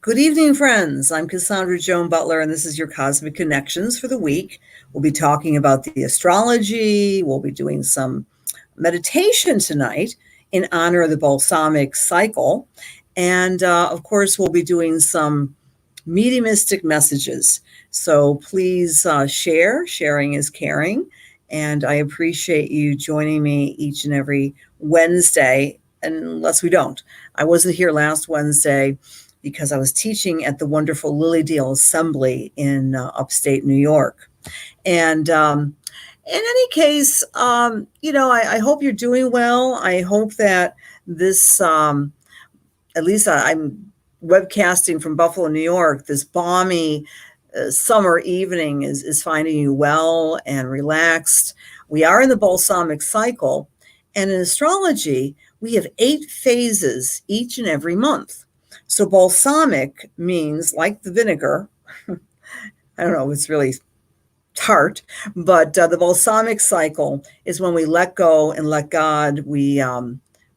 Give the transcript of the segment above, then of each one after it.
Good evening, friends. I'm Cassandra Joan Butler, and this is your Cosmic Connections for the week. We'll be talking about the astrology. We'll be doing some meditation tonight in honor of the balsamic cycle. And of course, we'll be doing some mediumistic messages. So please share. Sharing is caring. And I appreciate you joining me each and every Wednesday, unless we don't. I wasn't here last Wednesday because I was teaching at the wonderful Lily Dale Assembly in upstate New York. And in any case, I hope you're doing well. I hope that this, at least I'm webcasting from Buffalo, New York, this balmy summer evening is finding you well and relaxed. We are in the balsamic cycle. And in astrology, we have 8 phases each and every month. So balsamic means like the vinegar. I don't know, it's really tart, but the balsamic cycle is when we let go and let God. We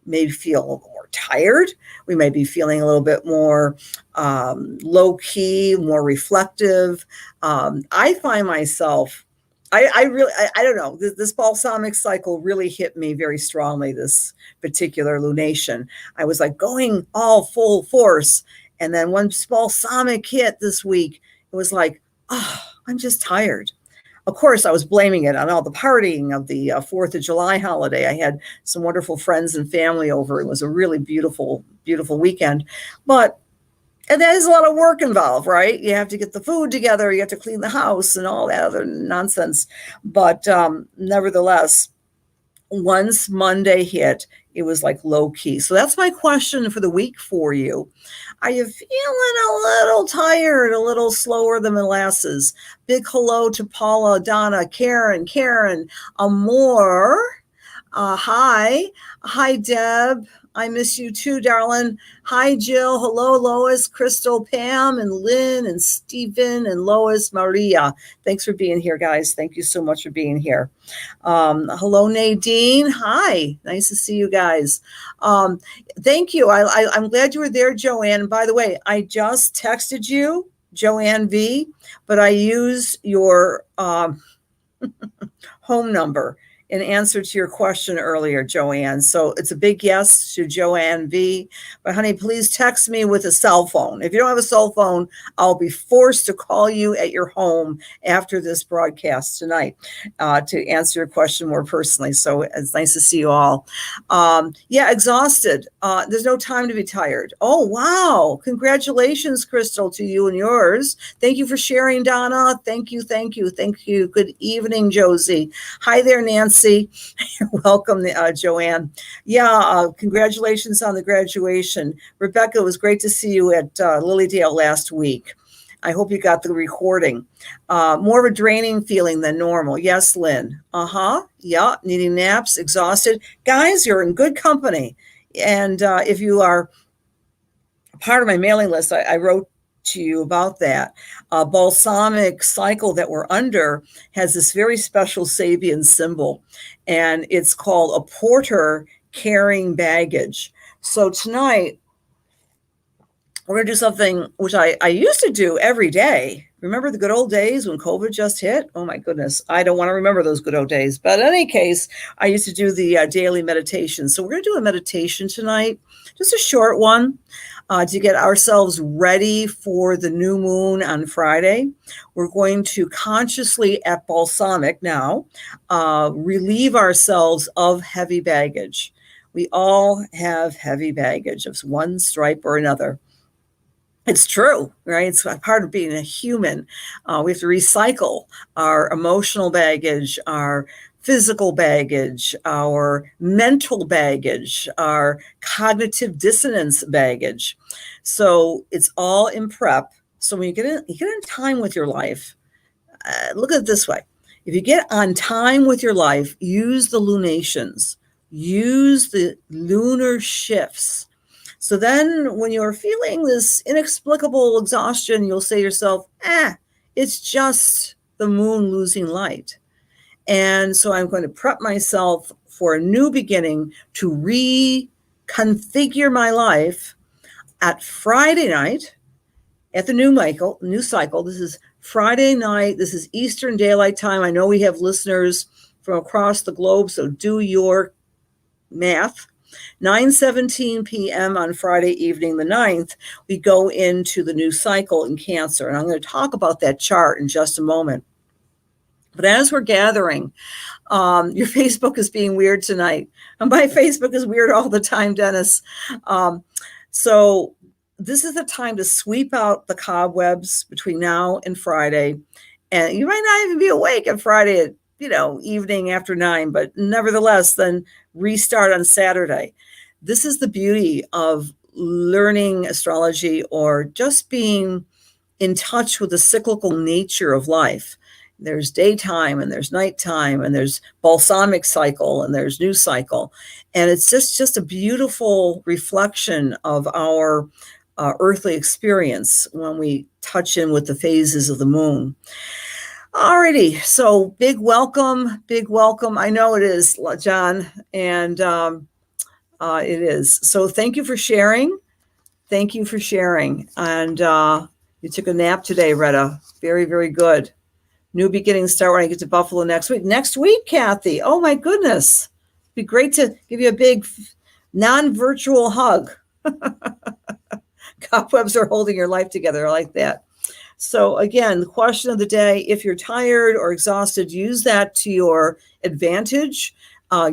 maybe feel a little more tired. We may be feeling a little bit more low key, more reflective. I find myself, I don't know, this balsamic cycle really hit me very strongly, this particular lunation. I was like going all full force. And then once balsamic hit this week, it was like, oh, I'm just tired. Of course, I was blaming it on all the partying of the 4th of July holiday. I had some wonderful friends and family over. It was a really beautiful, beautiful weekend. And there's a lot of work involved, right? You have to get the food together. You have to clean the house and all that other nonsense. But nevertheless, once Monday hit, it was like low key. So that's my question for the week for you. Are you feeling a little tired, a little slower than molasses? Big hello to Paula, Donna, Karen, Amor. Hi, Deb. I miss you too, darling. Hi, Jill. Hello, Lois, Crystal, Pam, and Lynn, and Stephen, and Lois, Maria. Thanks for being here, guys. Thank you so much for being here. Hello, Nadine. Hi. Nice to see you guys. Thank you. I'm glad you were there, Joanne. By the way, I just texted you, Joanne V., but I used your home number in answer to your question earlier, Joanne. So it's a big yes to Joanne V. But honey, please text me with a cell phone. If you don't have a cell phone, I'll be forced to call you at your home after this broadcast tonight to answer your question more personally. So it's nice to see you all. Exhausted. There's no time to be tired. Oh, wow. Congratulations, Crystal, to you and yours. Thank you for sharing, Donna. Thank you. Good evening, Josie. Hi there, Nancy. Welcome, Joanne. Congratulations on the graduation. Rebecca, it was great to see you at Lily Dale last week. I hope you got the recording. More of a draining feeling than normal. Yes, Lynn. Yeah, needing naps, exhausted. Guys, you're in good company. And if you are part of my mailing list, I wrote to you about that. Balsamic cycle that we're under has this very special Sabian symbol, and it's called a porter carrying baggage. So tonight, we're going to do something which I used to do every day. Remember the good old days when COVID just hit? Oh my goodness. I don't want to remember those good old days. But in any case, I used to do the daily meditation. So we're going to do a meditation tonight, just a short one. To get ourselves ready for the new moon on Friday. We're going to consciously, at balsamic now, relieve ourselves of heavy baggage. We all have heavy baggage of one stripe or another. It's true, right? It's part of being a human. We have to recycle our emotional baggage, our physical baggage, our mental baggage, our cognitive dissonance baggage. So it's all in prep. So when you get in time with your life, look at it this way. If you get on time with your life, use the lunations, use the lunar shifts. So then when you're feeling this inexplicable exhaustion, you'll say to yourself, it's just the moon losing light. And so I'm going to prep myself for a new beginning to reconfigure my life at Friday night at the new cycle. This is Friday night. This is Eastern Daylight Time. I know we have listeners from across the globe, so do your math. 9:17 p.m. on Friday evening, the 9th, we go into the new cycle in Cancer. And I'm going to talk about that chart in just a moment. But as we're gathering, your Facebook is being weird tonight. And my Facebook is weird all the time, Dennis. So this is the time to sweep out the cobwebs between now and Friday. And you might not even be awake on Friday at, evening after 9, but nevertheless, then restart on Saturday. This is the beauty of learning astrology or just being in touch with the cyclical nature of life. There's daytime and there's nighttime and there's balsamic cycle and there's new cycle. And it's just a beautiful reflection of our earthly experience when we touch in with the phases of the moon. Alrighty, so big welcome. I know it is, John, and it is. So thank you for sharing. And you took a nap today, Retta. Very, very good. New beginning start when I get to Buffalo next week. Next week, Kathy. Oh my goodness. It'd be great to give you a big non-virtual hug. Cobwebs are holding your life together. I like that. So again, the question of the day, if you're tired or exhausted, use that to your advantage.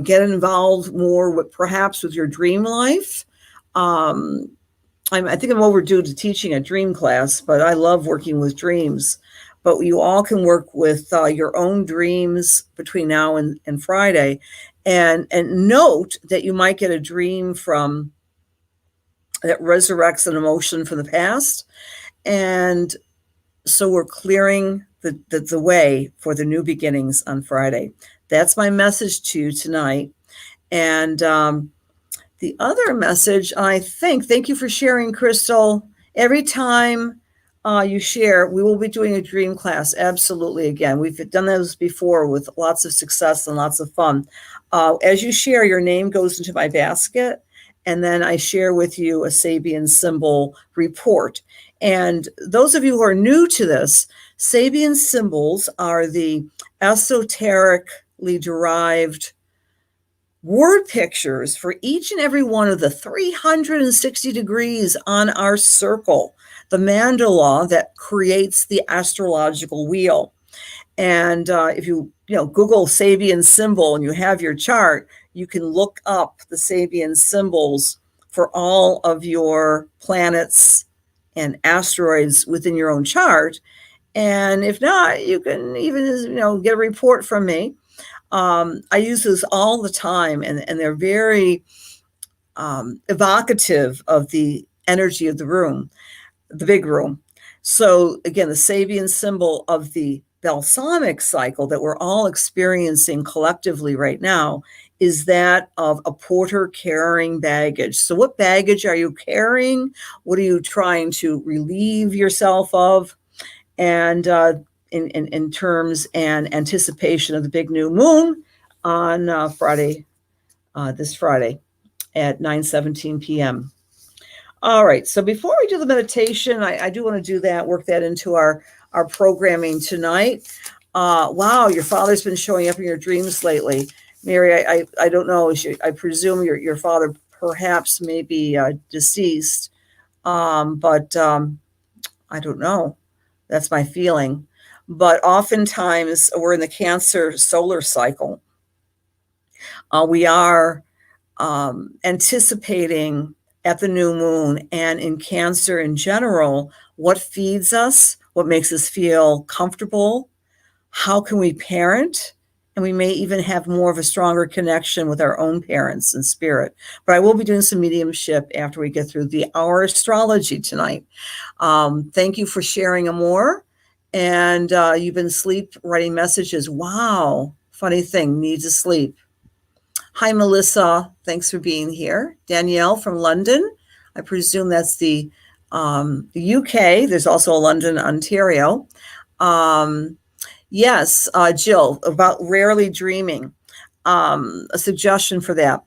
Get involved more with your dream life. I think I'm overdue to teaching a dream class, but I love working with dreams. But you all can work with your own dreams between now and Friday. And note that you might get a dream that resurrects an emotion from the past. And so we're clearing the way for the new beginnings on Friday. That's my message to you tonight. And the other message, thank you for sharing, Crystal. Every time you share, we will be doing a dream class. Absolutely. Again, we've done those before with lots of success and lots of fun. As you share, your name goes into my basket. And then I share with you a Sabian symbol report. And those of you who are new to this, Sabian symbols are the esoterically derived word pictures for each and every one of the 360 degrees on our circle, the mandala that creates the astrological wheel. And if you Google Sabian symbol and you have your chart, you can look up the Sabian symbols for all of your planets and asteroids within your own chart. And if not, you can even get a report from me. I use those all the time, and they're very evocative of the energy of the room, the big room. So again, the Sabian symbol of the balsamic cycle that we're all experiencing collectively right now is that of a porter carrying baggage. So what baggage are you carrying? What are you trying to relieve yourself of? And in terms and anticipation of the big new moon on Friday, this Friday at 9:17 p.m. All right. So before we do the meditation, I do want to do that, work that into our programming tonight. Wow, your father's been showing up in your dreams lately. Mary, I don't know. I presume your father perhaps may be deceased, but I don't know. That's my feeling. But oftentimes we're in the Cancer solar cycle. We are anticipating at the new moon and in Cancer in general, what feeds us, what makes us feel comfortable, how can we parent, and we may even have more of a stronger connection with our own parents and spirit. But I will be doing some mediumship after we get through the hour astrology tonight. Thank you for sharing, Amor. And you've been asleep writing messages. Wow, funny thing, needs to sleep. Hi, Melissa. Thanks for being here. Danielle from London. I presume that's the UK. There's also a London, Ontario. Yes, Jill, about rarely dreaming. A suggestion for that.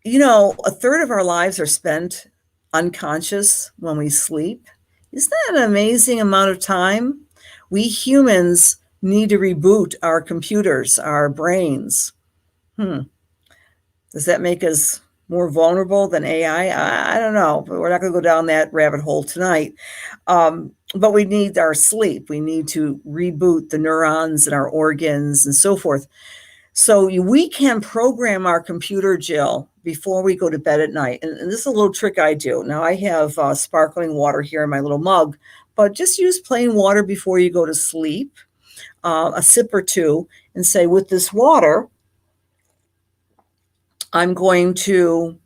A third of our lives are spent unconscious when we sleep. Isn't that an amazing amount of time? We humans need to reboot our computers, our brains. Does that make us more vulnerable than AI? I don't know, but we're not going to go down that rabbit hole tonight. But we need our sleep. We need to reboot the neurons and our organs and so forth. So we can program our computer, Jill, before we go to bed at night. And this is a little trick I do. Now, I have sparkling water here in my little mug, but just use plain water before you go to sleep, a sip or two, and say, with this water, I'm going to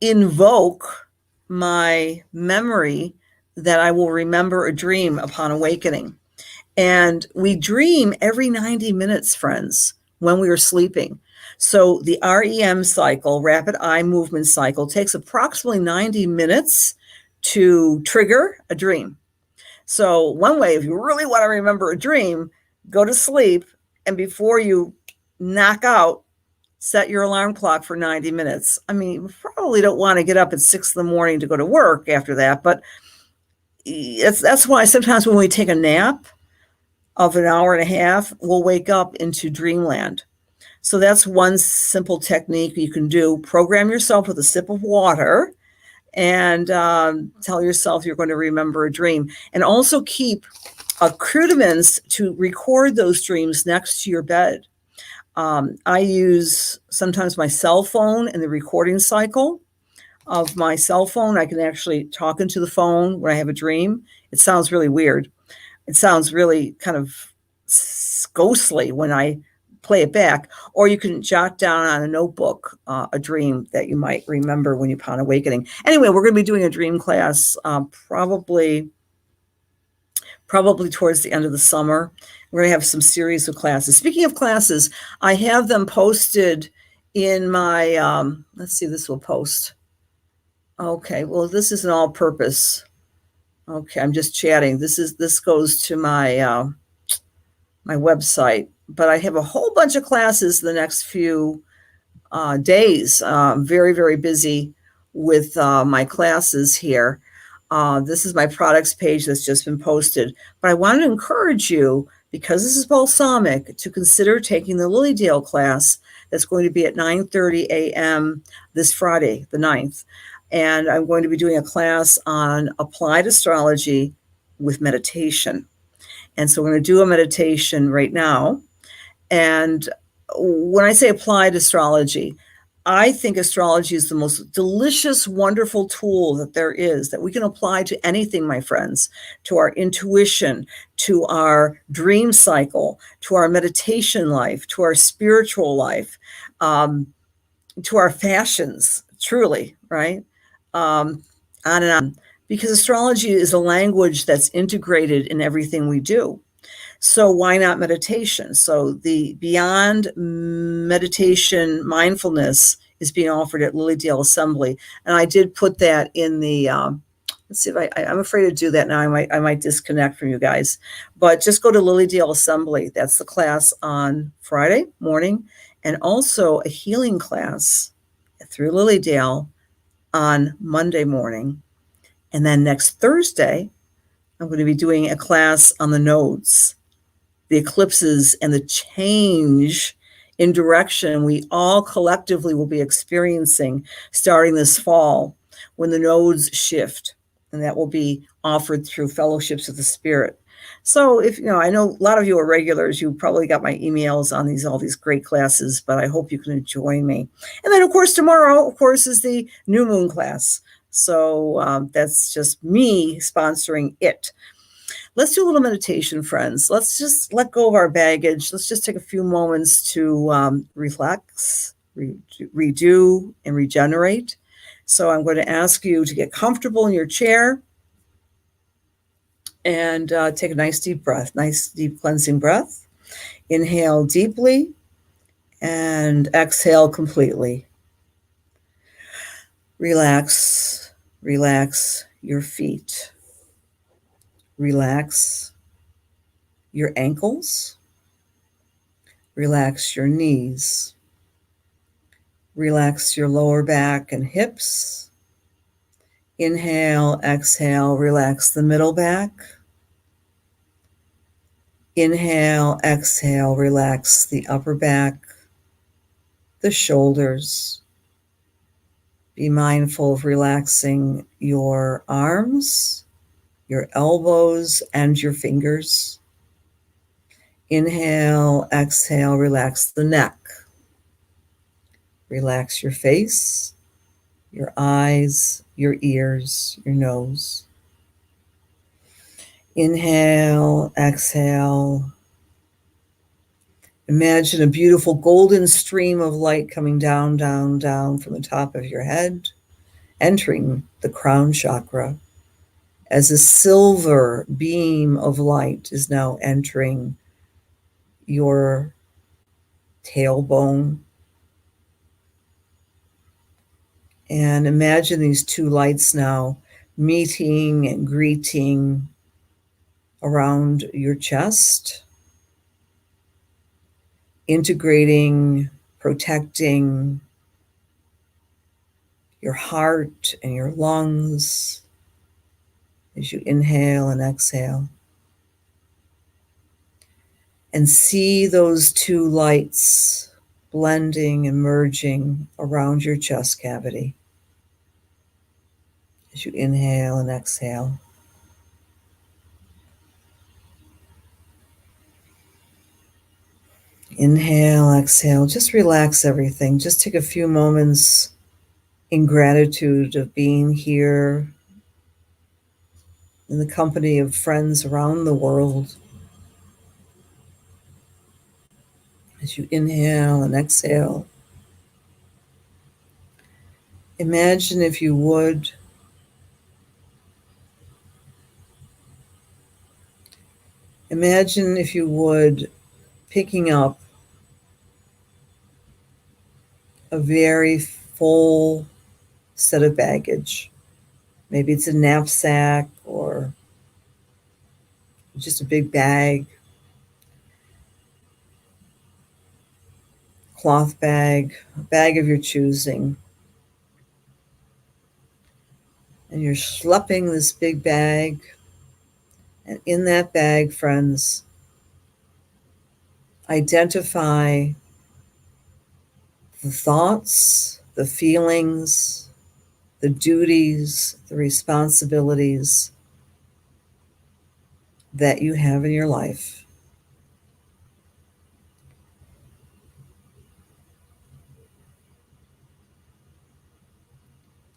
invoke my memory that I will remember a dream upon awakening. And we dream every 90 minutes, friends, when we are sleeping. So the REM cycle, rapid eye movement cycle, takes approximately 90 minutes to trigger a dream. So one way, if you really want to remember a dream, go to sleep, and before you knock out, set your alarm clock for 90 minutes. I mean, you probably don't want to get up at 6 in the morning to go to work after that, but that's why sometimes when we take a nap of an hour and a half, we'll wake up into dreamland. So that's one simple technique you can do. Program yourself with a sip of water and tell yourself you're going to remember a dream. And also keep accoutrements to record those dreams next to your bed. I use sometimes my cell phone in the recording cycle of my cell phone. I can actually talk into the phone when I have a dream. It sounds really weird. It sounds really kind of ghostly when I play it back. Or you can jot down on a notebook a dream that you might remember when you're upon awakening. Anyway, we're going to be doing a dream class probably towards the end of the summer. We're going to have some series of classes. Speaking of classes, I have them posted in my, let's see, this will post. Okay, well, this is an all-purpose. Okay, I'm just chatting. This goes to my my website, but I have a whole bunch of classes the next few days. Very, very busy with my classes here. This is my products page that's just been posted. But I want to encourage you, because this is balsamic, to consider taking the Lily Dale class that's going to be at 9:30 a.m. this Friday, the 9th. And I'm going to be doing a class on applied astrology with meditation. And so we're going to do a meditation right now. And when I say applied astrology, I think astrology is the most delicious, wonderful tool that there is, that we can apply to anything, my friends, to our intuition, to our dream cycle, to our meditation life, to our spiritual life, to our fashions, truly, right? On and on. Because astrology is a language that's integrated in everything we do. So why not meditation? So the Beyond Meditation Mindfulness is being offered at Lily Dale Assembly. And I did put that in the, let's see if I'm afraid to do that now. I might disconnect from you guys. But just go to Lily Dale Assembly. That's the class on Friday morning. And also a healing class through Lily Dale on Monday morning. And then next Thursday, I'm going to be doing a class on the nodes, the eclipses, and the change in direction we all collectively will be experiencing starting this fall when the nodes shift. And that will be offered through Fellowships of the Spirit. So if, I know a lot of you are regulars, you probably got my emails on all these great classes, but I hope you can join me. And then, of course, tomorrow, of course, is the new moon class. So that's just me sponsoring it. Let's do a little meditation, friends. Let's just let go of our baggage. Let's just take a few moments to relax, redo, and regenerate. So I'm going to ask you to get comfortable in your chair and take a nice deep breath, nice deep cleansing breath. Inhale deeply and exhale completely. Relax your feet. Relax your ankles. Relax your knees. Relax your lower back and hips. Inhale, exhale, relax the middle back. Inhale, exhale, relax the upper back, the shoulders. Be mindful of relaxing your arms, your elbows, and your fingers. Inhale, exhale, relax the neck. Relax your face, your eyes, your ears, your nose. Inhale, exhale. Imagine a beautiful golden stream of light coming down, down, down from the top of your head, entering the crown chakra, as a silver beam of light is now entering your tailbone. And imagine these two lights now meeting and greeting around your chest, integrating, protecting your heart and your lungs as you inhale and exhale. And see those two lights blending and merging around your chest cavity as you inhale and exhale. Inhale, exhale, just relax everything. Just take a few moments in gratitude of being here in the company of friends around the world. As you inhale and exhale, imagine if you would, picking up a very full set of baggage. Maybe it's a knapsack or just a big bag, cloth bag, a bag of your choosing. And you're schlepping this big bag. And in that bag, friends, identify the thoughts, the feelings, the duties, the responsibilities that you have in your life.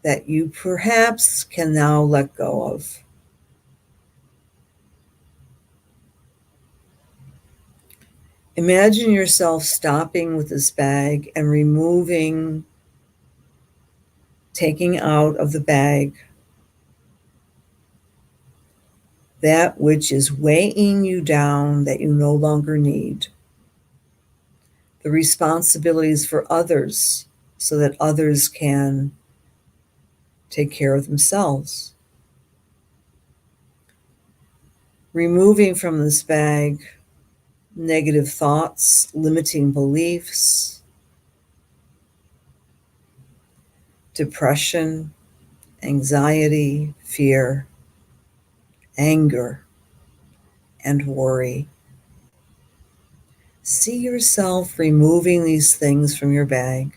That you perhaps can now let go of. Imagine yourself stopping with this bag and taking out of the bag that which is weighing you down that you no longer need. The responsibilities for others so that others can take care of themselves. Removing from this bag negative thoughts, limiting beliefs, depression, anxiety, fear, anger, and worry. See yourself removing these things from your bag.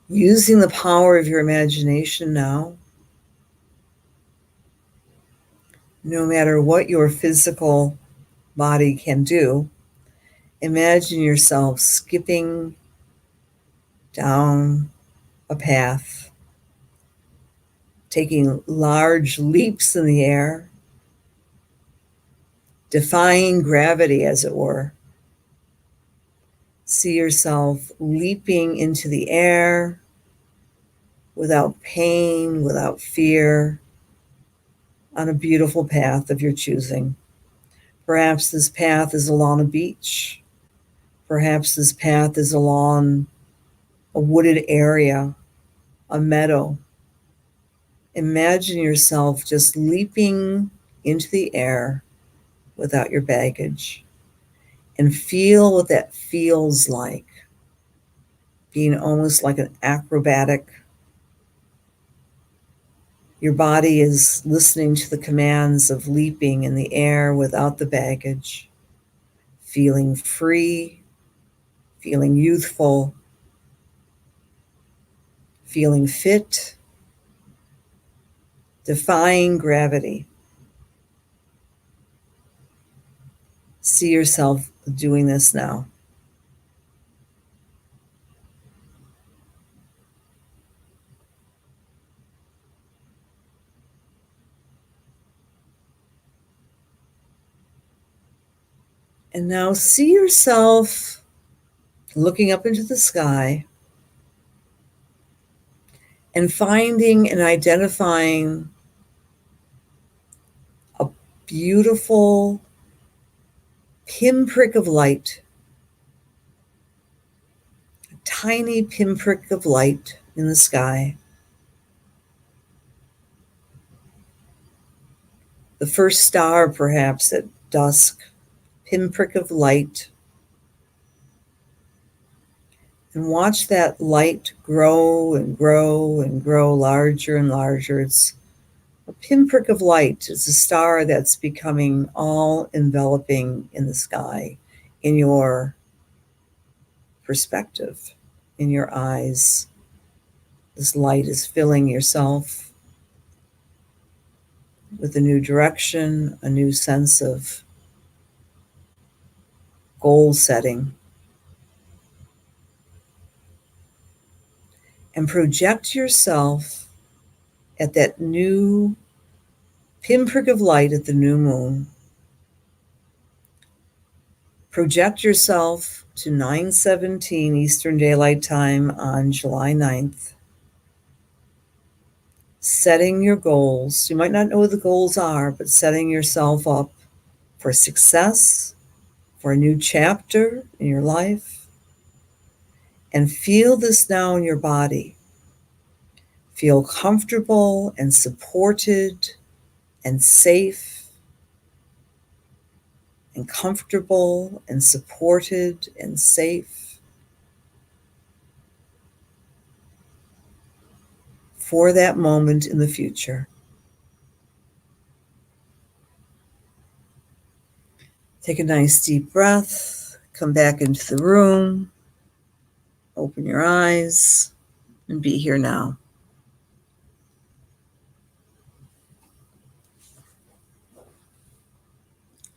Using the power of your imagination now, no matter what your physical body can do, imagine yourself skipping down a path, taking large leaps in the air, defying gravity, as it were. See yourself leaping into the air without pain, without fear, on a beautiful path of your choosing. Perhaps this path is along a beach. Perhaps this path is along a wooded area, a meadow. Imagine yourself just leaping into the air without your baggage, and feel what that feels like, being almost like an acrobatic. Your body is listening to the commands of leaping in the air without the baggage, feeling free, feeling youthful, feeling fit, defying gravity. See yourself doing this now. And now see yourself looking up into the sky and finding and identifying a beautiful pinprick of light, a tiny pinprick of light in the sky. The first star, perhaps, at dusk, pinprick of light. And watch that light grow and grow and grow larger and larger. It's a pinprick of light. It's a star that's becoming all enveloping in the sky, in your perspective, in your eyes. This light is filling yourself with a new direction, a new sense of goal setting. And project yourself at that new pinprick of light at the new moon. Project yourself to 9:17 Eastern Daylight Time on July 9th. Setting your goals. You might not know what the goals are, but setting yourself up for success, for a new chapter in your life. And feel this now in your body. Feel comfortable and supported and safe and comfortable and supported and safe for that moment in the future. Take a nice deep breath, come back into the room, open your eyes, and be here now.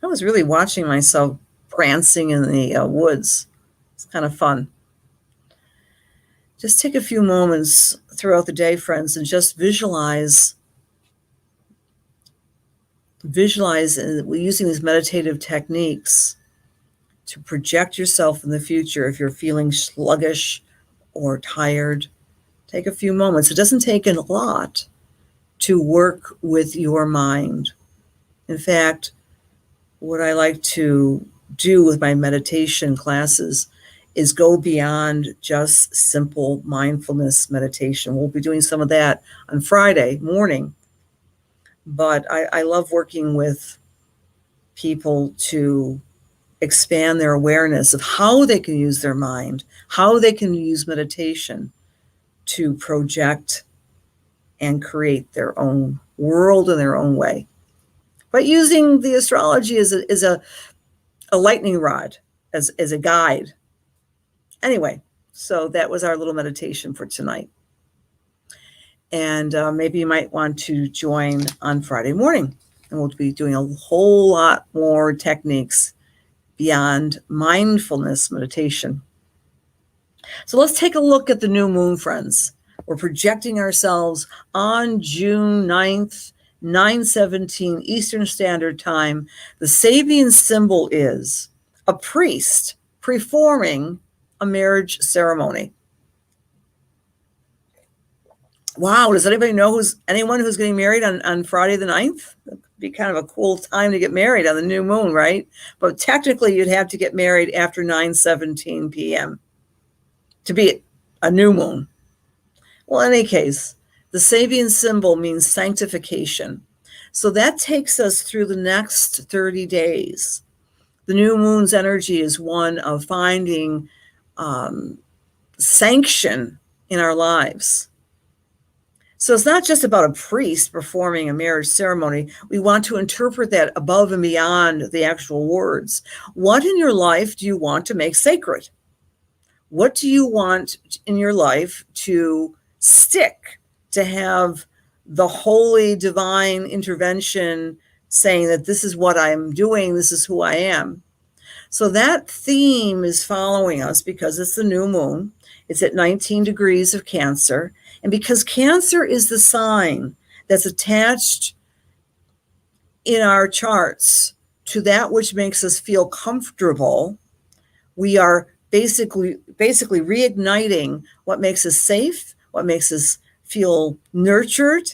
I was really watching myself prancing in the woods. It's kind of fun. Just take a few moments throughout the day, friends, and just visualize using these meditative techniques to project yourself in the future. If you're feeling sluggish or tired, take a few moments. It doesn't take a lot to work with your mind. In fact, what I like to do with my meditation classes is go beyond just simple mindfulness meditation. We'll be doing some of that on Friday morning. But I love working with people to expand their awareness of how they can use their mind, how they can use meditation to project and create their own world in their own way. But using the astrology as a lightning rod, as a guide. Anyway, so that was our little meditation for tonight. And maybe you might want to join on Friday morning. And we'll be doing a whole lot more techniques beyond mindfulness meditation. So let's take a look at the new moon, friends. We're projecting ourselves on June 9th, 9:17 Eastern Standard Time. The Sabian symbol is a priest performing a marriage ceremony. Wow, does anybody know anyone who's getting married on Friday the 9th? That'd be kind of a cool time to get married on the new moon, right? But technically you'd have to get married after 9:17 p.m. to be a new moon. Well, in any case, The Sabian symbol means sanctification. So that takes us through the next 30 days. The new moon's energy is one of finding sanction in our lives. So it's not just about a priest performing a marriage ceremony. We want to interpret that above and beyond the actual words. What in your life do you want to make sacred? What do you want in your life to stick, to have the holy divine intervention saying that this is what I'm doing, this is who I am? So that theme is following us because it's the new moon. It's at 19 degrees of Cancer. And because Cancer is the sign that's attached in our charts to that which makes us feel comfortable, we are basically reigniting what makes us safe, what makes us feel nurtured.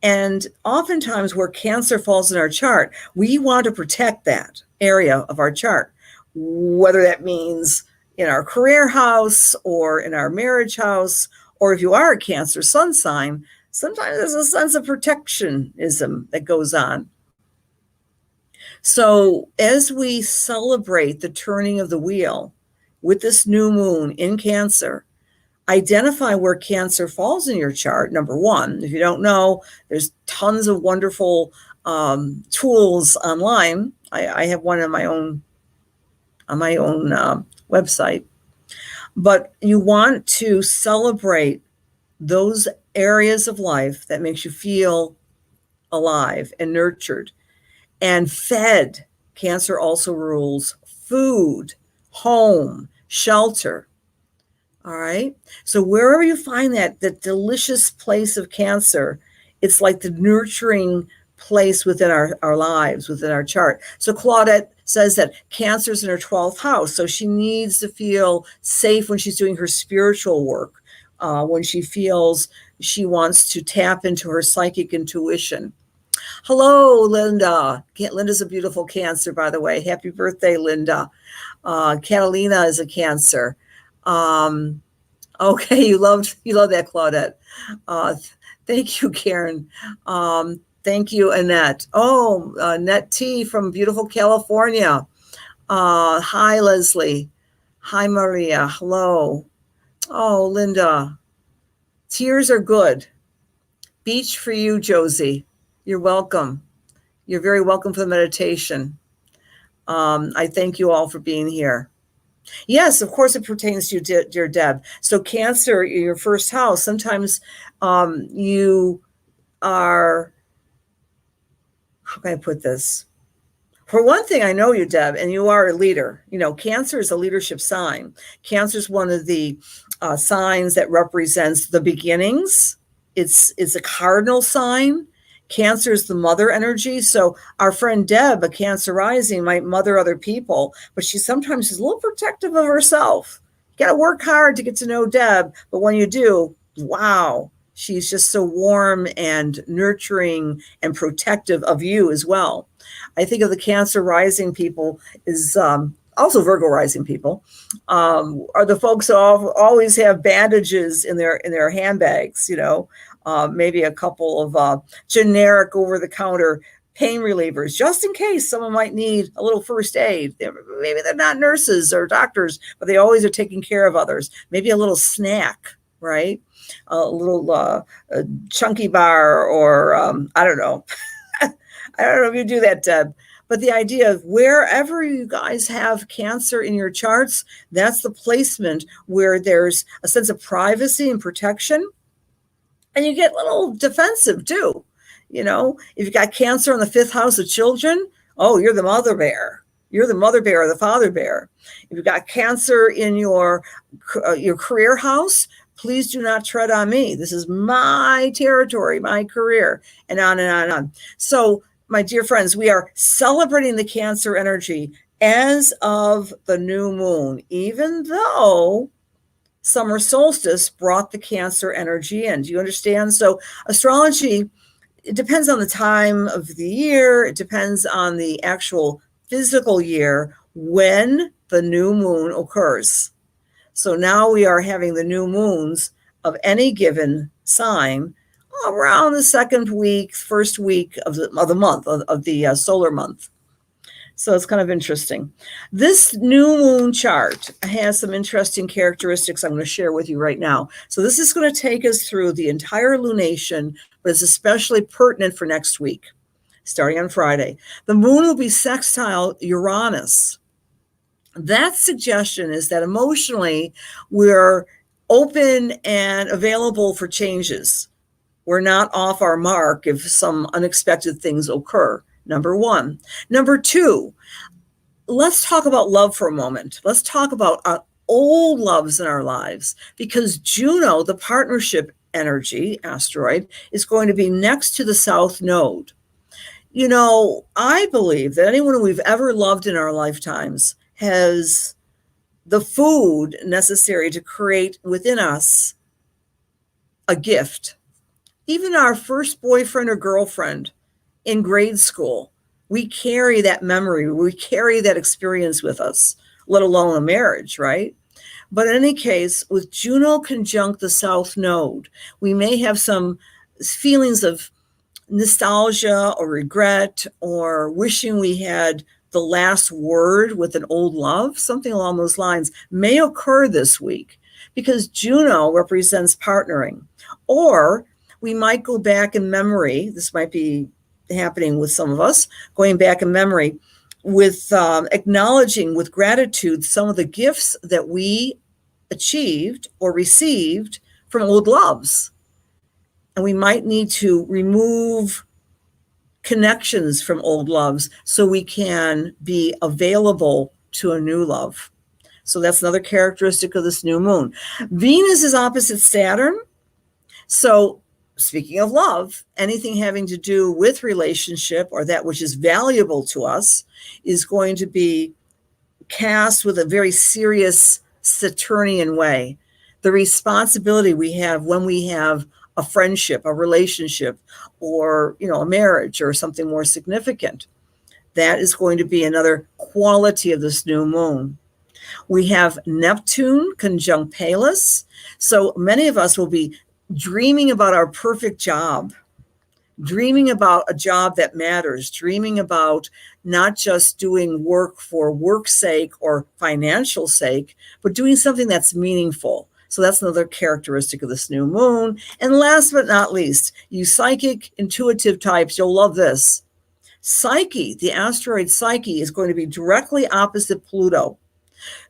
And oftentimes where Cancer falls in our chart, we want to protect that area of our chart, whether that means in our career house or in our marriage house, or if you are a Cancer sun sign, sometimes there's a sense of protectionism that goes on. So as we celebrate the turning of the wheel with this new moon in Cancer, identify where Cancer falls in your chart. Number one, if you don't know, there's tons of wonderful tools online. I have one on my own website. But you want to celebrate those areas of life that makes you feel alive and nurtured and fed. Cancer also rules food, home, shelter. All right. So wherever you find that delicious place of Cancer, it's like the nurturing place within our lives, within our chart. So Claudette says that Cancer's in her 12th house. So she needs to feel safe when she's doing her spiritual work, when she feels she wants to tap into her psychic intuition. Hello, Linda. Linda's a beautiful Cancer, by the way. Happy birthday, Linda. Catalina is a Cancer. Okay, you love that, Claudette. Thank you, Karen. Thank you, Annette. Oh, Annette T from beautiful California. Hi, Leslie. Hi, Maria. Hello. Oh, Linda. Tears are good. Beach for you, Josie. You're welcome. You're very welcome for the meditation. I thank you all for being here. Yes, of course it pertains to you, dear Deb. So Cancer, your first house, sometimes you are, how can I put this? For one thing, I know you, Deb, and you are a leader. You know, Cancer is a leadership sign. Cancer is one of the signs that represents the beginnings. It's a cardinal sign. Cancer is the mother energy. So our friend Deb, a Cancer rising, might mother other people, but she sometimes is a little protective of herself. You got to work hard to get to know Deb. But when you do, wow, she's just so warm and nurturing and protective of you as well. I think of the Cancer rising people is also Virgo rising people are the folks who always have bandages in their handbags, you know, maybe a couple of generic over-the-counter pain relievers, just in case someone might need a little first aid. Maybe they're not nurses or doctors, but they always are taking care of others. Maybe a little snack, right? A little chunky bar or I don't know. I don't know if you do that, Deb. But the idea of wherever you guys have Cancer in your charts, that's the placement where there's a sense of privacy and protection. And you get a little defensive too. You know, if you've got Cancer in the 5th house of children, oh, you're the mother bear. You're the mother bear or the father bear. If you've got Cancer in your career house, please do not tread on me. This is my territory, my career, and on and on and on. So, my dear friends, we are celebrating the Cancer energy as of the new moon, even though summer solstice brought the Cancer energy in. Do you understand? So astrology, it depends on the time of the year. It depends on the actual physical year when the new moon occurs. So now we are having the new moons of any given sign around the second week, first week of the month, of the solar month. So it's kind of interesting. This new moon chart has some interesting characteristics I'm going to share with you right now. So this is going to take us through the entire lunation, but it's especially pertinent for next week, starting on Friday. The moon will be sextile Uranus. That suggestion is that emotionally we're open and available for changes. We're not off our mark if some unexpected things occur. Number one. Number two, let's talk about love for a moment. Let's talk about our old loves in our lives, because Juno, the partnership energy asteroid, is going to be next to the South Node. You know, I believe that anyone we've ever loved in our lifetimes has the food necessary to create within us a gift. Even our first boyfriend or girlfriend in grade school, we carry that memory, we carry that experience with us, let alone a marriage, right? But in any case, with Juno conjunct the South Node, we may have some feelings of nostalgia or regret or wishing we had the last word with an old love. Something along those lines may occur this week because Juno represents partnering. Or we might go back in memory. This might be happening with some of us, going back in memory with acknowledging with gratitude some of the gifts that we achieved or received from old loves. And we might need to remove connections from old loves so we can be available to a new love. So that's another characteristic of this new moon. Venus is opposite Saturn. So speaking of love, anything having to do with relationship or that which is valuable to us is going to be cast with a very serious Saturnian way. The responsibility we have when we have a friendship, a relationship, or a marriage or something more significant. That is going to be another quality of this new moon. We have Neptune conjunct Pallas. So many of us will be dreaming about our perfect job, dreaming about a job that matters, dreaming about not just doing work for work's sake or financial sake, but doing something that's meaningful. So that's another characteristic of this new moon. And last but not least, you psychic, intuitive types, you'll love this. Psyche, the asteroid Psyche, is going to be directly opposite Pluto.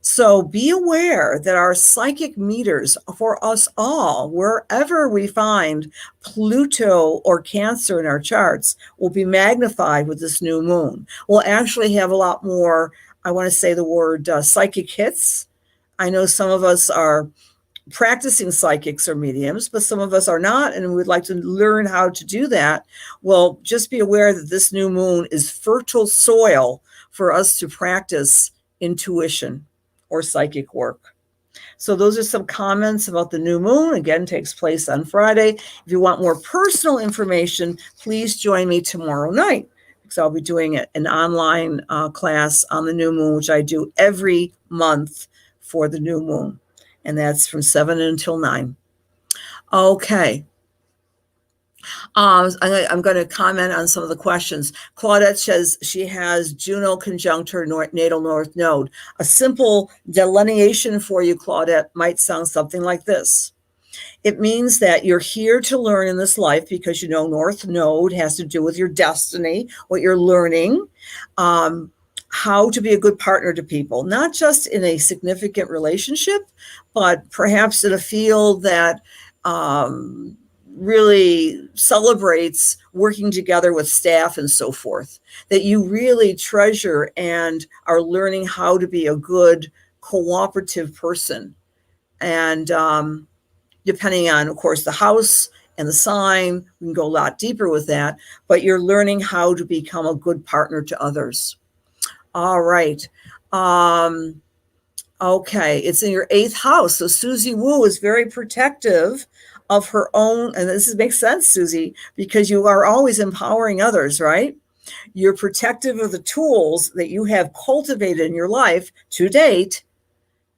So be aware that our psychic meters for us all, wherever we find Pluto or Cancer in our charts, will be magnified with this new moon. We'll actually have a lot more, I want to say the word psychic hits. I know some of us are practicing psychics or mediums, but some of us are not, and we would like to learn how to do that. Well, just be aware that this new moon is fertile soil for us to practice intuition or psychic work. So those are some comments about the new moon. Again, takes place on Friday. If you want more personal information, please join me tomorrow night, because I'll be doing an online class on the new moon, which I do every month for the new moon. And that's from 7 until 9. Okay. I'm going to comment on some of the questions. Claudette says she has Juno conjunct her natal north node. A simple delineation for you, Claudette, might sound something like this. It means that you're here to learn in this life because north node has to do with your destiny, what you're learning, how to be a good partner to people, not just in a significant relationship, but perhaps in a field that really celebrates working together with staff and so forth, that you really treasure and are learning how to be a good cooperative person. And depending on, of course, the house and the sign, we can go a lot deeper with that, but you're learning how to become a good partner to others. All right. Okay. It's in your 8th house. So Susie Wu is very protective of her own. And this makes sense, Susie, because you are always empowering others, right? You're protective of the tools that you have cultivated in your life to date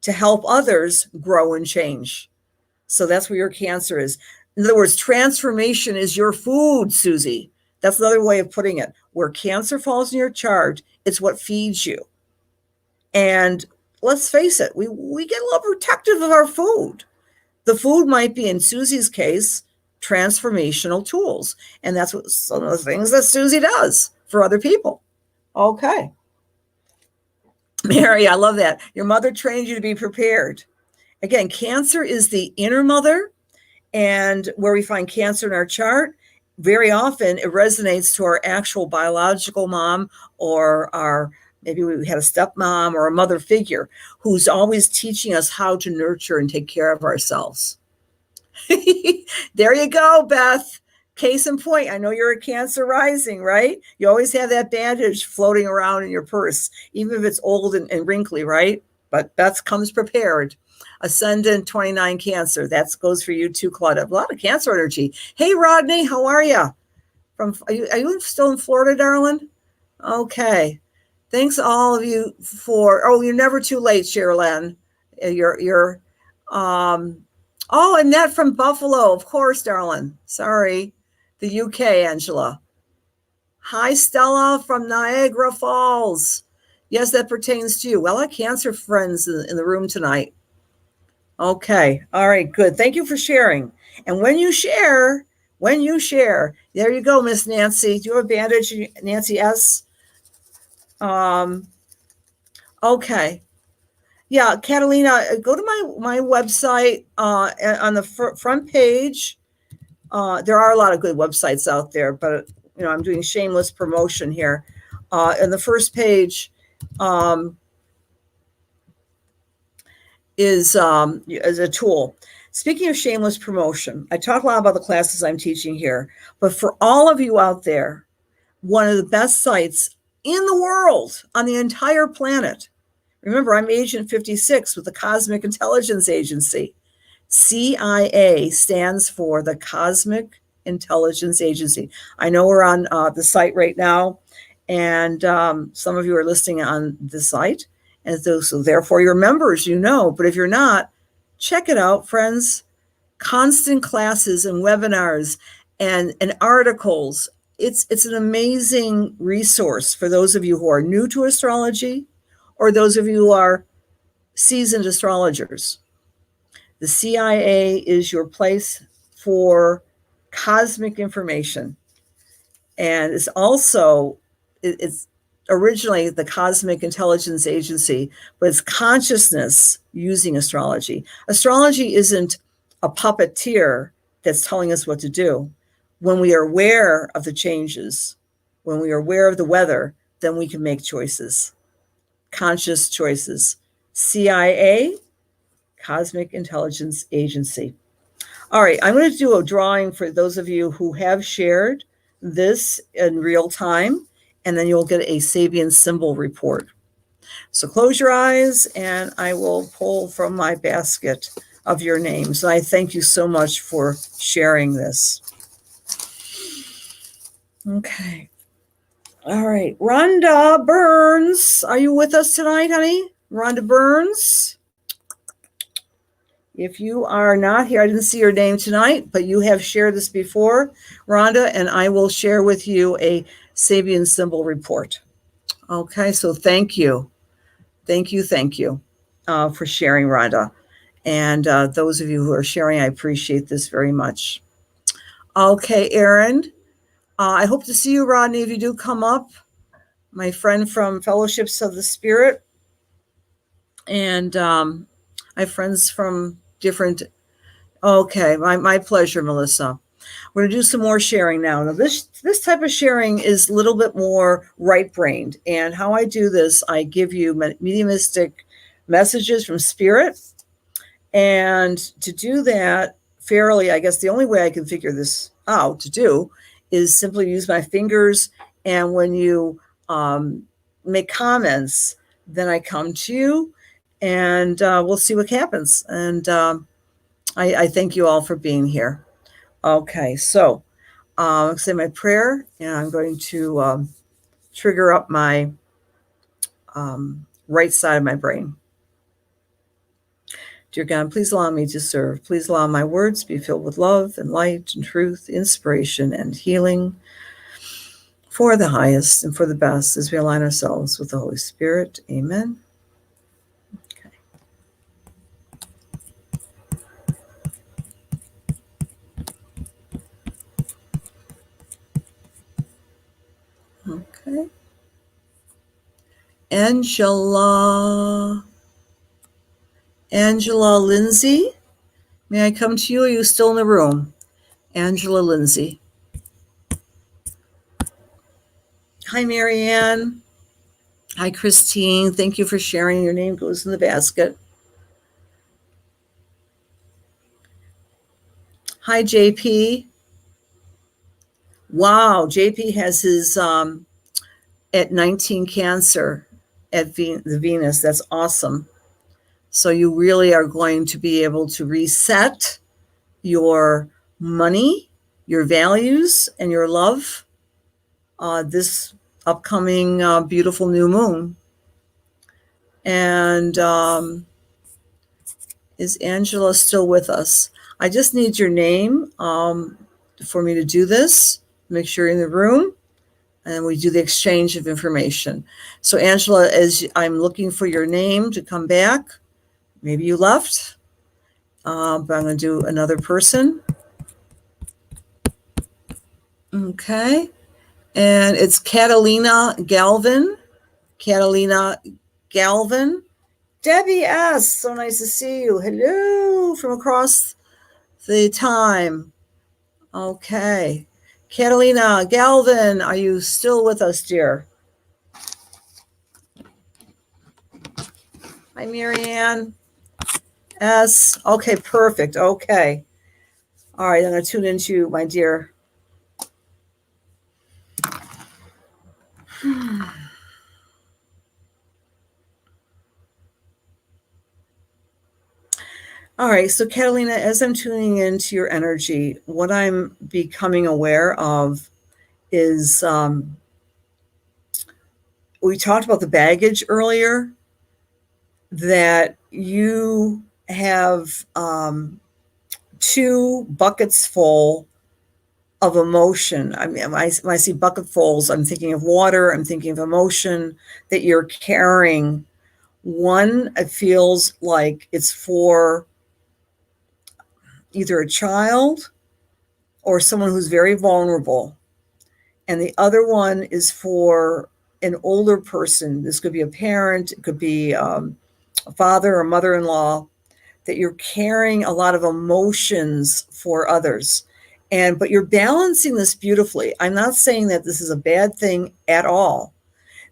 to help others grow and change. So that's where your Cancer is. In other words, transformation is your food, Susie. That's another way of putting it. Where cancer falls in your chart, it's what feeds you. And let's face it, we get a little protective of our food. The food might be, in Susie's case, transformational tools. And that's what some of the things that Susie does for other people. Okay. Mary, I love that. Your mother trained you to be prepared. Again, Cancer is the inner mother, and where we find Cancer in our chart, very often it resonates to our actual biological mom, or maybe we had a stepmom or a mother figure who's always teaching us how to nurture and take care of ourselves. There you go, Beth. Case in point, I know you're a Cancer rising, right? You always have that bandage floating around in your purse, even if it's old and wrinkly, right? But Beth comes prepared. Ascendant 29 Cancer. That goes for you too, Claudia. A lot of Cancer energy. Hey, Rodney, how are you? Are you still in Florida, darling? Okay. Thanks all of you you're never too late, Sherilyn. Annette from Buffalo, of course, darling. Sorry. The UK, Angela. Hi, Stella from Niagara Falls. Yes, that pertains to you. Well, I Cancer friends in the room tonight. Okay. All right, good. Thank you for sharing. And when you share, there you go, Miss Nancy. Do you have a bandage, Nancy S? Okay. Yeah, Catalina, go to my website on the front page. There are a lot of good websites out there, but I'm doing shameless promotion here. And the first page is a tool. Speaking of shameless promotion, I talk a lot about the classes I'm teaching here, but for all of you out there, one of the best sites in the world, on the entire planet. Remember, I'm Agent 56 with the Cosmic Intelligence Agency. CIA stands for the Cosmic Intelligence Agency. I know we're on the site right now, and some of you are listening on the site, and so therefore you're members, but if you're not, check it out, friends. Constant classes and webinars and articles. It's an amazing resource for those of you who are new to astrology, or those of you who are seasoned astrologers. The CIA is your place for cosmic information. And it's originally the Cosmic Intelligence Agency, but it's consciousness using astrology. Astrology isn't a puppeteer that's telling us what to do. When we are aware of the changes, when we are aware of the weather, then we can make choices. Conscious choices. CIA, Cosmic Intelligence Agency. All right, I'm going to do a drawing for those of you who have shared this in real time, and then you'll get a Sabian symbol report. So close your eyes, and I will pull from my basket of your names. And I thank you so much for sharing this. Okay. All right. Rhonda Burns, are you with us tonight, honey? Rhonda Burns? If you are not here, I didn't see your name tonight, but you have shared this before, Rhonda, and I will share with you a Sabian symbol report. Okay, so thank you. Thank you for sharing, Rhonda. And those of you who are sharing, I appreciate this very much. Okay, Aaron, I hope to see you, Rodney, if you do come up. My friend from Fellowships of the Spirit. And I have friends from different... Okay, my pleasure, Melissa. We're going to do some more sharing now. Now, this type of sharing is a little bit more right-brained. And how I do this, I give you mediumistic messages from Spirit. And to do that fairly, I guess the only way I can figure this out to do is simply use my fingers. And when you make comments, then I come to you, and we'll see what happens. And I thank you all for being here. Okay, so I'll say my prayer, and I'm going to trigger up my right side of my brain. Dear God, please allow me to serve. Please allow my words to be filled with love and light and truth, inspiration and healing for the highest and for the best as we align ourselves with the Holy Spirit. Amen. Okay. Angela Lindsay, may I come to you? Are you still in the room? Angela Lindsay. Hi, Marianne. Hi, Christine. Thank you for sharing. Your name goes in the basket. Hi, JP. Wow, JP has his at 19 Cancer at the Venus. That's awesome. So you really are going to be able to reset your money, your values, and your love this upcoming beautiful new moon. And is Angela still with us? I just need your name for me to do this. Make sure you're in the room. And we do the exchange of information. So Angela, as I'm looking for your name to come back, maybe you left, but I'm going to do another person. Okay. And it's Catalina Galvin. Catalina Galvin. Debbie S., so nice to see you. Hello from across the time. Okay. Catalina Galvin, are you still with us, dear? Hi, Marianne S. Okay, perfect. Okay. All right, I'm going to tune into you, my dear. All right, so Catalina, as I'm tuning into your energy, what I'm becoming aware of is we talked about the baggage earlier, that you have 2 buckets full of emotion. I mean, when I see bucketfuls, I'm thinking of water, I'm thinking of emotion that you're carrying. One, it feels like it's for either a child or someone who's very vulnerable. And the other one is for an older person. This could be a parent, it could be a father or mother-in-law, that you're carrying a lot of emotions for others. But you're balancing this beautifully. I'm not saying that this is a bad thing at all,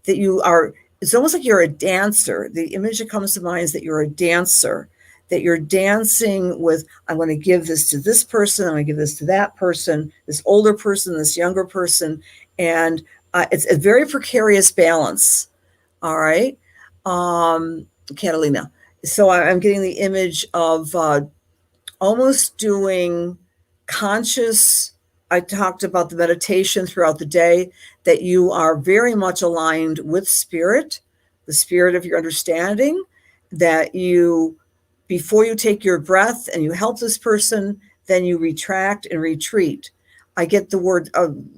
that you are, it's almost like you're a dancer. The image that comes to mind is that you're a dancer, that you're dancing with, I'm going to give this to this person, I'm going to give this to that person, this older person, this younger person. And it's a very precarious balance. All right. Catalina. So I'm getting the image of almost doing conscious. I talked about the meditation throughout the day, that you are very much aligned with spirit, the spirit of your understanding, that you, before you take your breath and you help this person, then you retract and retreat. I get the word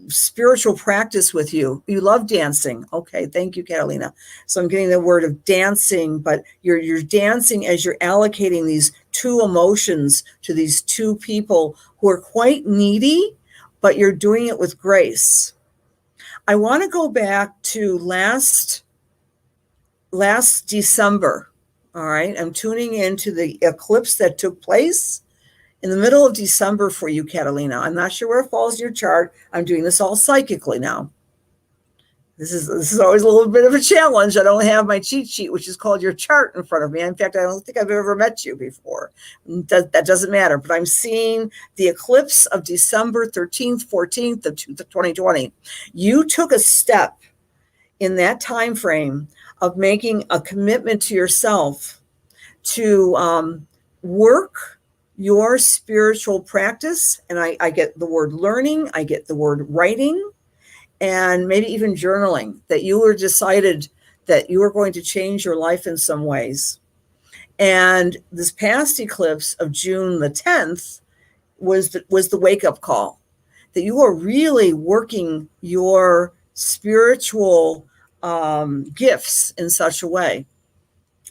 spiritual practice with you. You love dancing. Okay, thank you, Catalina. So I'm getting the word of dancing, but you're dancing as you're allocating these 2 emotions to these 2 people who are quite needy, but you're doing it with grace. I want to go back to last December. All right, I'm tuning into the eclipse that took place in the middle of December for you, Catalina. I'm not sure where it falls in your chart. I'm doing this all psychically now. This is always a little bit of a challenge. I don't have my cheat sheet, which is called your chart, in front of me. In fact, I don't think I've ever met you before. That doesn't matter. But I'm seeing the eclipse of December 13th, 14th of 2020. You took a step in that time frame of making a commitment to yourself to work your spiritual practice. And I get the word learning, I get the word writing, and maybe even journaling, that you were decided that you were going to change your life in some ways. And this past eclipse of June the 10th was the wake-up call that you are really working your spiritual gifts in such a way.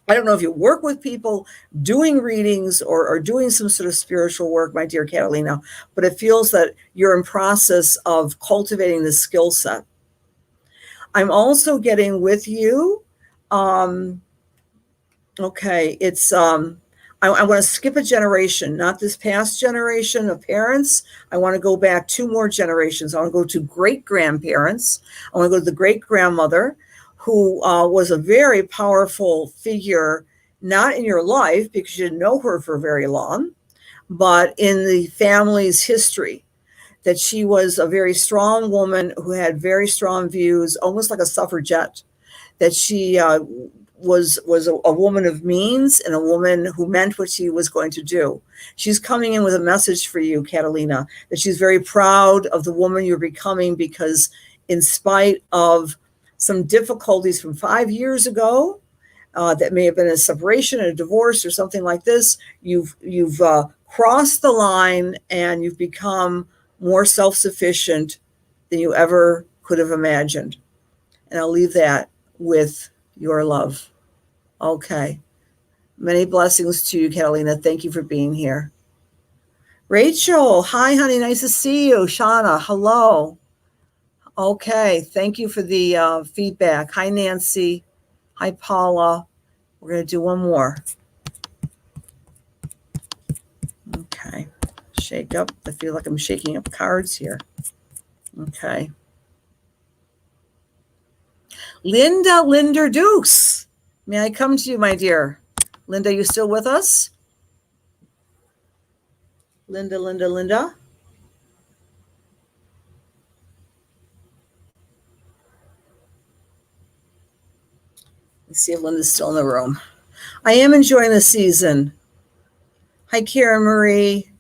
I don't know if you work with people doing readings or doing some sort of spiritual work, my dear Catalina, but it feels that you're in process of cultivating this skill set. I'm also getting with you. Okay, it's I want to skip a generation, not this past generation of parents. I want to go back 2 more generations. I want to go to great grandparents. I want to go to the great grandmother, who was a very powerful figure, not in your life because you didn't know her for very long, but in the family's history. That she was a very strong woman who had very strong views, almost like a suffragette. That she was a woman of means and a woman who meant what she was going to do. She's coming in with a message for you, Catalina, that she's very proud of the woman you're becoming, because in spite of some difficulties from 5 years ago, that may have been a separation, a divorce, or something like this, you've crossed the line and you've become more self-sufficient than you ever could have imagined. And I'll leave that with your love. Okay. Many blessings to you, Catalina. Thank you for being here. Rachel, hi, honey. Nice to see you. Shauna, hello. Okay. Thank you for the feedback. Hi, Nancy. Hi, Paula. We're going to do one more. Okay. Shake up. I feel like I'm shaking up cards here. Okay. Linda Dukes. May I come to you, my dear? Linda, you still with us? Linda. Let's see if Linda's still in the room. I am enjoying the season. Hi, Karen Marie.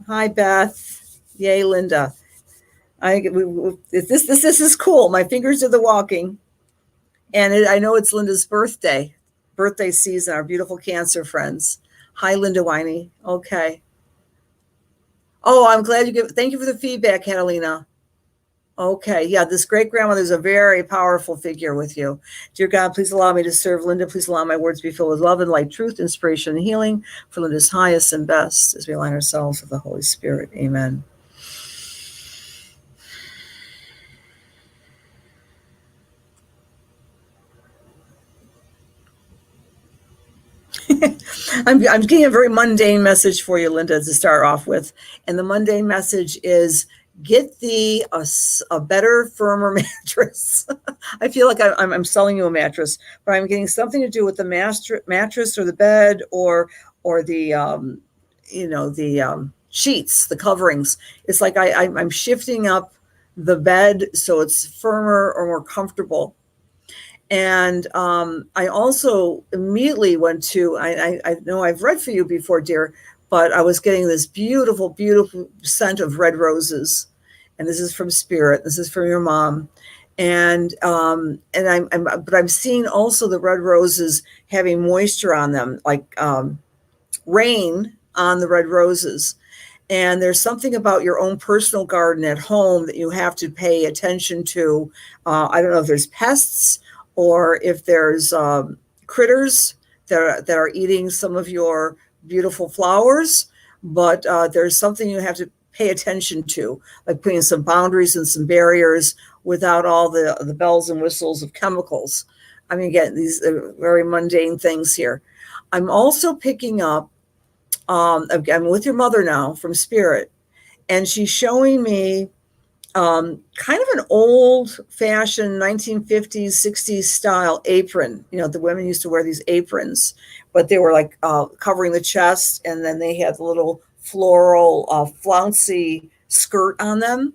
Hi, Beth. Yay, Linda. This is cool. My fingers are the walking. And I know it's Linda's birthday season, our beautiful Cancer friends. Hi, Linda Winey. Okay. Oh, I'm glad thank you for the feedback, Catalina. Okay. Yeah, this great grandmother is a very powerful figure with you. Dear God, please allow me to serve Linda. Please allow my words to be filled with love and light, truth, inspiration, and healing for Linda's highest and best as we align ourselves with the Holy Spirit. Amen. I'm getting a very mundane message for you, Linda, to start off with. And the mundane message is get thee a better, firmer mattress. I feel like I'm selling you a mattress, but I'm getting something to do with the mattress or the bed or the, the sheets, the coverings. It's like I'm shifting up the bed so it's firmer or more comfortable. And I also immediately went to, I know I've read for you before, dear, but I was getting this beautiful, beautiful scent of red roses. And this is from Spirit. This is from your mom. And I'm seeing also the red roses having moisture on them, like rain on the red roses. And there's something about your own personal garden at home that you have to pay attention to. I don't know if there's pests or if there's critters that are eating some of your beautiful flowers, but there's something you have to pay attention to, like putting some boundaries and some barriers without all the bells and whistles of chemicals. I mean, again, these are very mundane things here. I'm also picking up, I'm with your mother now from Spirit, and she's showing me kind of an old-fashioned 1950s, 60s style apron. You know, the women used to wear these aprons, but they were like covering the chest, and then they had the little floral flouncy skirt on them.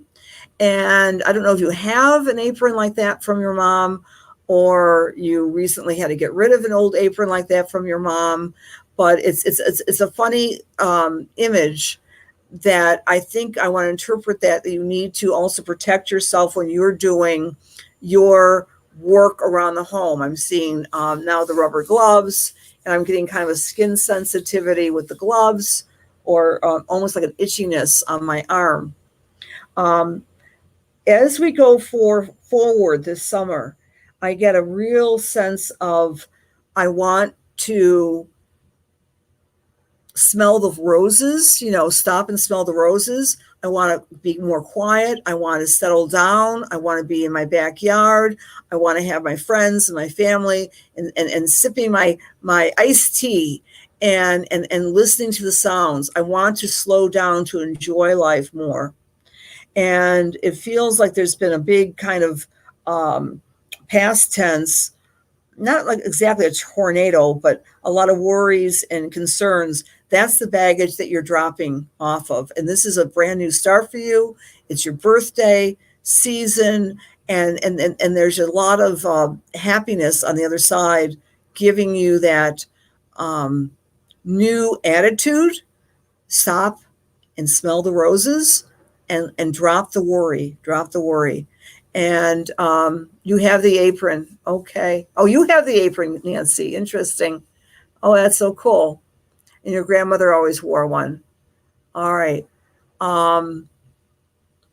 And I don't know if you have an apron like that from your mom, or you recently had to get rid of an old apron like that from your mom, but it's a funny image that I think I want to interpret that you need to also protect yourself when you're doing your work around the home. I'm seeing now the rubber gloves, and I'm getting kind of a skin sensitivity with the gloves, or almost like an itchiness on my arm. As we go forward this summer, I get a real sense of I want to smell the roses, stop and smell the roses. I want to be more quiet. I want to settle down. I want to be in my backyard. I want to have my friends and my family and sipping my iced tea and listening to the sounds. I want to slow down to enjoy life more. And it feels like there's been a big kind of past tense, not like exactly a tornado, but a lot of worries and concerns. That's the baggage that you're dropping off of. And this is a brand new start for you. It's your birthday season. And there's a lot of happiness on the other side, giving you that new attitude. Stop and smell the roses and drop the worry, And you have the apron. Okay. Oh, you have the apron, Nancy. Interesting. Oh, that's so cool. And your grandmother always wore one. All right.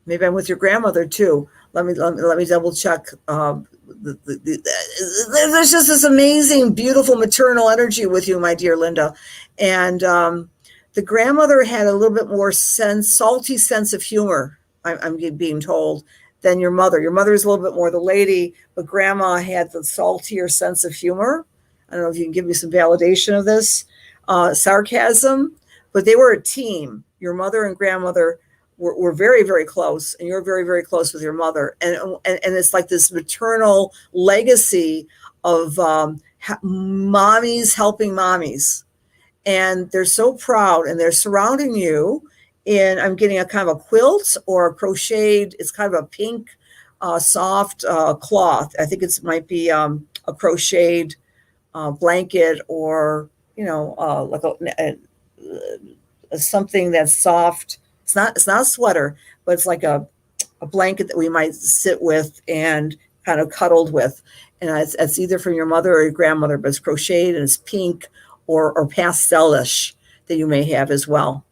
Maybe I'm with your grandmother too. Let me double check. There's just this amazing, beautiful maternal energy with you, my dear Linda. And the grandmother had a little bit more salty sense of humor, I'm being told, than your mother. Your mother is a little bit more the lady, but grandma had the saltier sense of humor. I don't know if you can give me some validation of this. Sarcasm, but they were a team. Your mother and grandmother were very, very close, and you're very, very close with your mother. And it's like this maternal legacy of mommies helping mommies. And they're so proud, and they're surrounding you. And I'm getting a kind of a quilt or a crocheted, it's kind of a pink, soft cloth. I think it might be a crocheted blanket, or, like something that's soft. It's not a sweater, but it's like a blanket that we might sit with and kind of cuddled with. And it's either from your mother or your grandmother, but it's crocheted and it's pink or pastelish that you may have as well.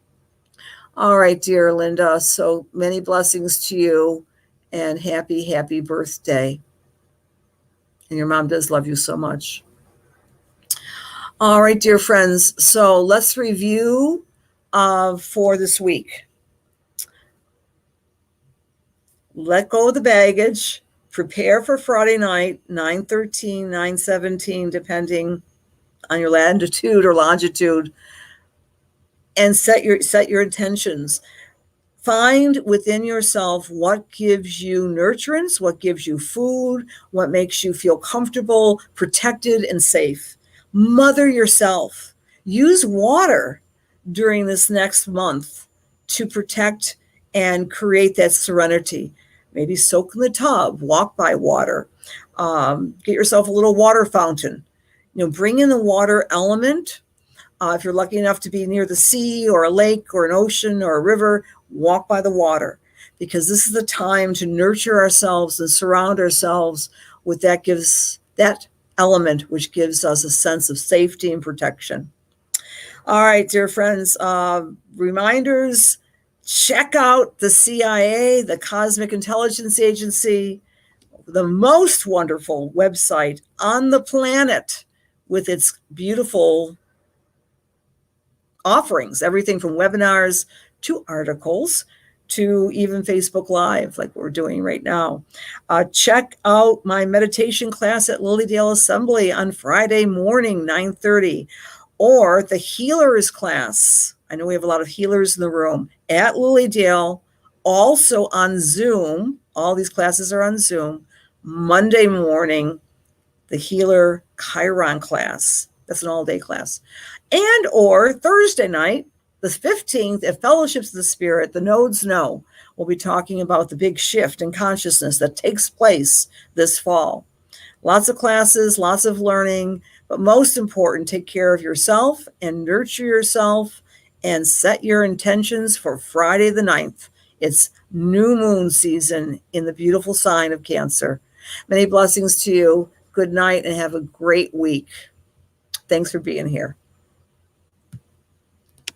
All right, dear Linda. So many blessings to you, and happy, happy birthday. And your mom does love you so much. All right, dear friends. So let's review for this week. Let go of the baggage. Prepare for Friday night, 9:13, 9:17, depending on your latitude or longitude, and set your intentions. Find within yourself what gives you nurturance, what gives you food, what makes you feel comfortable, protected, and safe. Mother yourself. Use water during this next month to protect and create that serenity. Maybe soak in the tub, walk by water, get yourself a little water fountain. Bring in the water element. If you're lucky enough to be near the sea or a lake or an ocean or a river, walk by the water, because this is the time to nurture ourselves and surround ourselves with that element, which gives us a sense of safety and protection. All right, dear friends, reminders, check out the CIA, the Cosmic Intelligence Agency, the most wonderful website on the planet, with its beautiful offerings, everything from webinars to articles to even Facebook Live, like we're doing right now. Check out my meditation class at Lilydale Assembly on Friday morning, 9:30, or the Healers class. I know we have a lot of healers in the room at Lilydale, also on Zoom. All these classes are on Zoom. Monday morning, the Healer Chiron class. That's an all-day class. And or Thursday night, the 15th, at Fellowships of the Spirit, the Nodes Know. We'll be talking about the big shift in consciousness that takes place this fall. Lots of classes, lots of learning, but most important, take care of yourself and nurture yourself and set your intentions for Friday the 9th. It's new moon season in the beautiful sign of Cancer. Many blessings to you. Good night and have a great week. Thanks for being here.